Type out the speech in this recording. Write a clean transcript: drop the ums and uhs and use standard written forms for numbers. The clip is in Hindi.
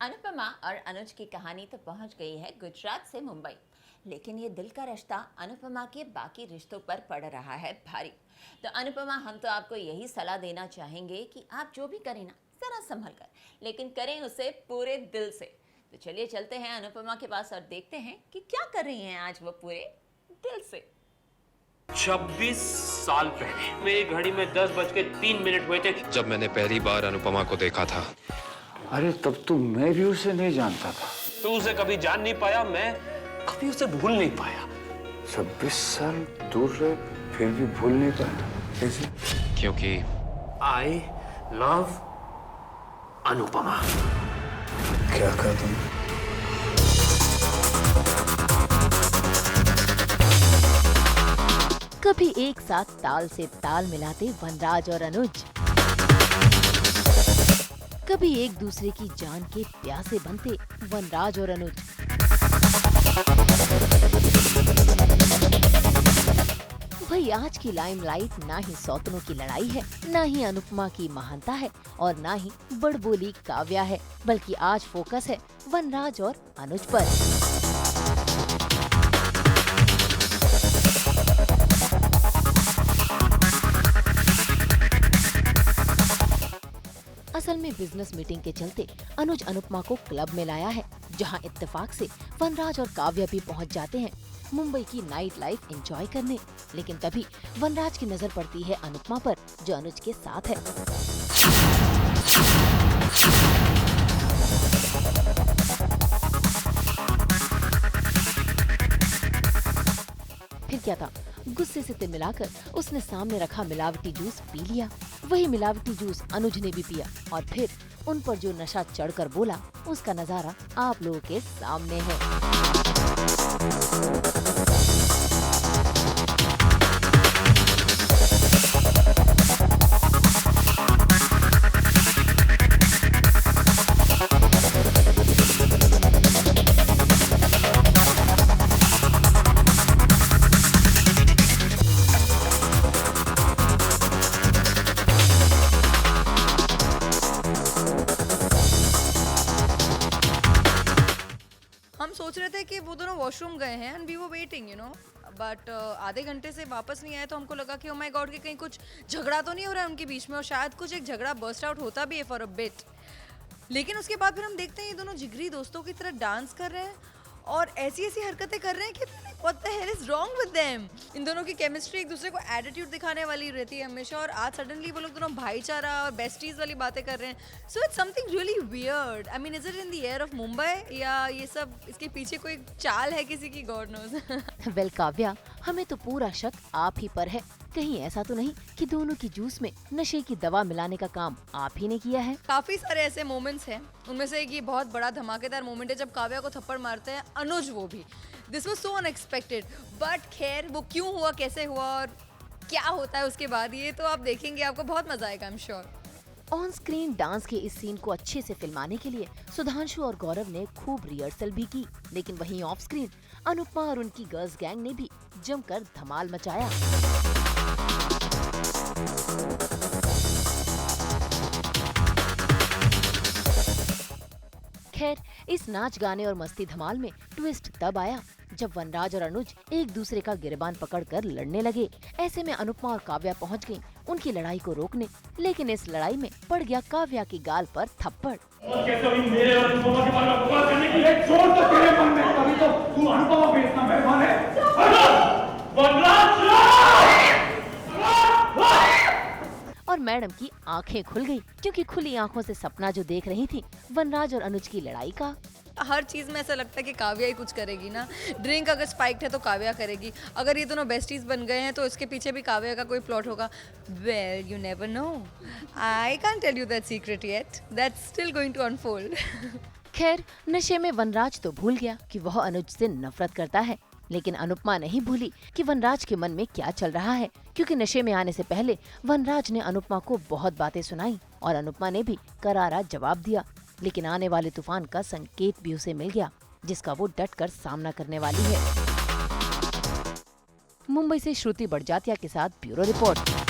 अनुपमा और अनुज की कहानी तो पहुंच गई है गुजरात से मुंबई, लेकिन ये दिल का रिश्ता अनुपमा के बाकी रिश्तों पर पड़ रहा है भारी। तो अनुपमा, हम तो आपको यही सलाह देना चाहेंगे कि आप जो भी करें ना, जरा संभल कर, लेकिन करें उसे पूरे दिल से। तो चलिए चलते हैं अनुपमा के पास और देखते हैं कि क्या कर रही हैं आज वो पूरे दिल से। 26 साल पहले मेरी घड़ी में 10:03 हुए थे जब मैंने पहली बार अनुपमा को देखा था। अरे तब तो मैं भी उसे नहीं जानता था। तू उसे कभी जान नहीं पाया, मैं कभी उसे भूल नहीं पाया। 26 साल दूर रहे फिर भी भूल नहीं पाया, कैसे? क्योंकि आई लव अनुपमा। क्या कहा तुम? कभी एक साथ ताल से ताल मिलाते वनराज और अनुज, कभी एक दूसरे की जान के प्यासे बनते वनराज और अनुज। भाई, आज की लाइमलाइट ना ही सौतनों की लड़ाई है, ना ही अनुपमा की महानता है और ना ही बड़बोली काव्या है, बल्कि आज फोकस है वनराज और अनुज पर। असल में बिजनेस मीटिंग के चलते अनुज अनुपमा को क्लब में लाया है, जहां इत्तेफाक से वनराज और काव्या भी पहुंच जाते हैं मुंबई की नाइट लाइफ एंजॉय करने। लेकिन तभी वनराज की नजर पड़ती है अनुपमा पर, जो अनुज के साथ है। फिर क्या था, गुस्से से तिलमिलाकर उसने सामने रखा मिलावटी जूस पी लिया। वही मिलावटी जूस अनुज ने भी पिया और फिर उन पर जो नशा चढ़कर बोला, उसका नजारा आप लोगों के सामने है। हम सोच रहे थे कि वो दोनों वॉशरूम गए हैं and we were waiting but आधे घंटे से वापस नहीं आए, तो हमको लगा कि ओ माय गॉड कि कहीं कुछ झगड़ा तो नहीं हो रहा है उनके बीच में, और शायद कुछ एक झगड़ा बर्स्ट आउट होता भी है फॉर अ बिट। लेकिन उसके बाद फिर हम देखते हैं ये दोनों जिगरी दोस्तों की तरह डांस कर रहे हैं और ऐसी ऐसी हरकतें कर रहे हैं कि what the hell is wrong with them. इन दोनों की केमिस्ट्री एक दूसरे को एटीट्यूड दिखाने वाली रहती है हमेशा, और आज सडनली वो लोग दोनों भाईचारा और बेस्टीज वाली बातें कर रहे हैं। So it's something really weird. I mean, is it in the air of Mumbai, या ये सब इसके पीछे कोई चाल है किसी की, गॉड नोज। वेल काव्या, हमें तो पूरा शक आप ही पर है। कहीं ऐसा तो नहीं कि दोनों की जूस में नशे की दवा मिलाने का काम आप ही ने किया है? काफी सारे ऐसे मोमेंट्स हैं, उनमें से एक ये बहुत बड़ा धमाकेदार मोमेंट है जब काव्या को थप्पड़ मारते हैं अनुज, वो भी। This was so unexpected, but खैर वो क्यों हुआ, कैसे हुआ और क्या होता है उसके बाद, ये तो आप देखेंगे, आपको बहुत मजा आएगा, I am sure. On screen dance के इस सीन को अच्छे से फिल्माने के लिए सुधांशु और गौरव ने खूब रिहर्सल भी की, लेकिन वहीं ऑफ स्क्रीन अनुपमा और उनकी गर्ल्स गैंग ने भी जमकर धमाल मचाया। खैर, इस नाच गाने और मस्ती धमाल में ट्विस्ट तब आया जब वनराज और अनुज एक दूसरे का गिरबान पकड़कर लड़ने लगे। ऐसे में अनुपमा और काव्या पहुंच गईं उनकी लड़ाई को रोकने, लेकिन इस लड़ाई में पड़ गया काव्या की गाल पर थप्पड़। और मैडम की आंखें खुल गई, क्योंकि खुली आंखों से सपना जो देख रही थी वनराज और अनुज की लड़ाई का। हर चीज में ऐसा लगता है कि काव्या ही कुछ करेगी ना। ड्रिंक अगर स्पाइक्ड है तो काव्या करेगी, अगर ये दोनों बेस्टीज बन गए हैं तो इसके पीछे भी काव्या का कोई प्लॉट होगा। Well, you never know, I can't tell you that secret yet, that's still going to unfold. खैर, नशे में वनराज तो भूल गया कि वह अनुज से नफरत करता है, लेकिन अनुपमा नहीं भूली कि वनराज के मन में क्या चल रहा है, क्योंकि नशे में आने से पहले वनराज ने अनुपमा को बहुत बातें सुनाई और अनुपमा ने भी करारा जवाब दिया। लेकिन आने वाले तूफान का संकेत भी उसे मिल गया, जिसका वो डटकर सामना करने वाली है। मुंबई से श्रुति बड़जात्या के साथ ब्यूरो रिपोर्ट।